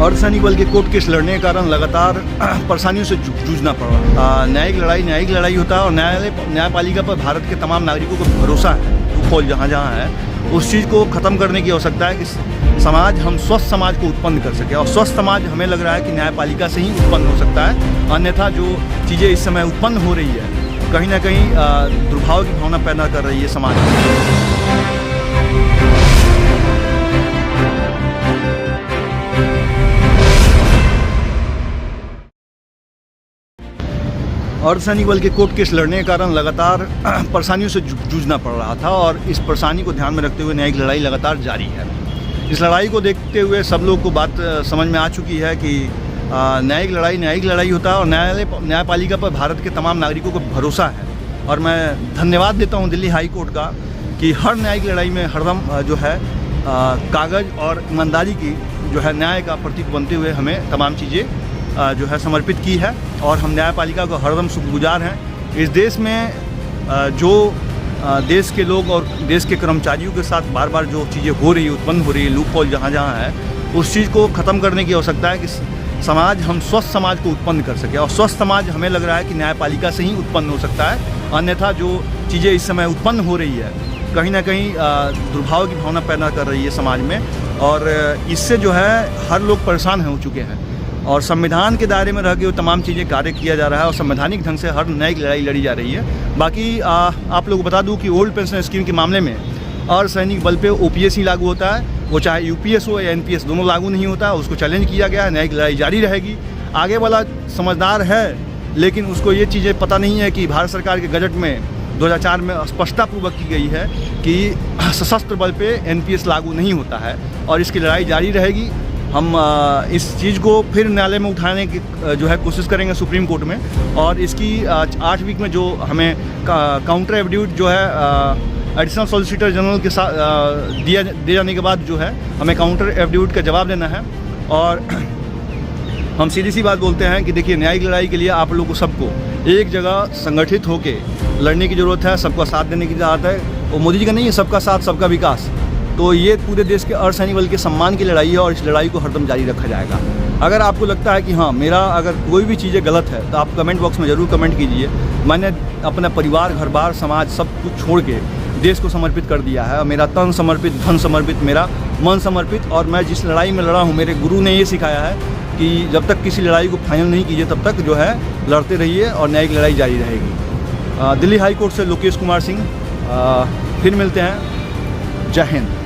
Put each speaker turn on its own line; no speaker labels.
अर्धसैनिक बल के कोर्ट केस लड़ने के कारण लगातार परेशानियों से जूझना पड़ रहा है। न्यायिक लड़ाई होता है और न्यायपालिका पर भारत के तमाम नागरिकों को भरोसा है, लूपहोल जहाँ है, उस चीज़ को ख़त्म करने की आवश्यकता है कि हम स्वस्थ समाज को उत्पन्न कर सकें। और स्वस्थ समाज हमें लग रहा है कि न्यायपालिका से ही उत्पन्न हो सकता है, अन्यथा जो चीज़ें इस समय उत्पन्न हो रही है कहीं ना कहीं दुर्भाव की भावना पैदा कर रही है समाज में। अर्धसैनिक बल के कोर्ट केस लड़ने के कारण लगातार परेशानियों से जूझना पड़ रहा था और इस परेशानी को ध्यान में रखते हुए न्यायिक लड़ाई लगातार जारी है। इस लड़ाई को देखते हुए सब लोग को बात समझ में आ चुकी है कि न्यायिक लड़ाई होता है और न्यायपालिका पर भारत के तमाम नागरिकों को भरोसा है। और मैं धन्यवाद देता हूँ दिल्ली हाई कोर्ट का कि हर न्यायिक लड़ाई में हरदम जो है कागज़ और ईमानदारी की जो है न्याय का प्रतीक बनते हुए हमें तमाम चीज़ें जो है समर्पित की है। और हम न्यायपालिका को हरदम शुक्रगुजार हैं। इस देश में जो देश के लोग और देश के कर्मचारियों के साथ बार बार जो चीज़ें हो रही है, उत्पन्न हो रही है, लूपहोल जहाँ है, उस चीज़ को ख़त्म करने की आवश्यकता है कि हम स्वस्थ समाज को उत्पन्न कर सकें। और स्वस्थ समाज हमें लग रहा है कि न्यायपालिका से ही उत्पन्न हो सकता है, अन्यथा जो चीज़ें इस समय उत्पन्न हो रही है कहीं ना कहीं दुर्भाव की भावना पैदा कर रही है समाज में। और इससे जो है हर लोग परेशान हो चुके हैं और संविधान के दायरे में रह के वो तमाम चीज़ें कार्य किया जा रहा है और संवैधानिक ढंग से हर न्यायिक लड़ाई लड़ी जा रही है। बाकी आप लोगों को बता दूं कि ओल्ड पेंशन स्कीम के मामले में अर्धसैनिक बल पे OPS ही लागू होता है, वो चाहे UPS हो या NPS दोनों लागू नहीं होता है। उसको चैलेंज किया गया है, न्यायिक लड़ाई जारी रहेगी। आगे वाला समझदार है लेकिन उसको ये चीज़ें पता नहीं है कि भारत सरकार के गजट में 2004 में स्पष्टतापूर्वक की गई है कि सशस्त्र बल पे NPS लागू नहीं होता है और इसकी लड़ाई जारी रहेगी। हम इस चीज़ को फिर न्यायालय में उठाने की जो है कोशिश करेंगे सुप्रीम कोर्ट में। और इसकी 8 वीक में जो हमें काउंटर एफिडेविट जो है एडिशनल सॉलिसिटर जनरल के साथ दिए जाने के बाद जो है हमें काउंटर एफिडेविट का जवाब देना है। और हम सीधी सी बात बोलते हैं कि देखिए, न्यायिक लड़ाई के लिए आप लोगों को सबको एक जगह संगठित होकर लड़ने की ज़रूरत है, सबका साथ देने की ज़रूरत है। और मोदी जी का नहीं है सबका साथ सबका विकास, तो ये पूरे देश के अर्धसैनिक बल के सम्मान की लड़ाई है और इस लड़ाई को हरदम जारी रखा जाएगा। अगर आपको लगता है कि हाँ मेरा अगर कोई भी चीज़ें गलत है तो आप कमेंट बॉक्स में ज़रूर कमेंट कीजिए। मैंने अपना परिवार, घर बार, समाज सब कुछ छोड़ के देश को समर्पित कर दिया है। मेरा तन समर्पित, धन समर्पित, मेरा मन समर्पित। और मैं जिस लड़ाई में लड़ा हूँ, मेरे गुरु ने ये सिखाया है कि जब तक किसी लड़ाई को फाइनल नहीं कीजिए तब तक जो है लड़ते रहिए और न्यायिक लड़ाई जारी रहेगी। दिल्ली हाई कोर्ट से लोकेश कुमार सिंह, फिर मिलते हैं। जय हिंद।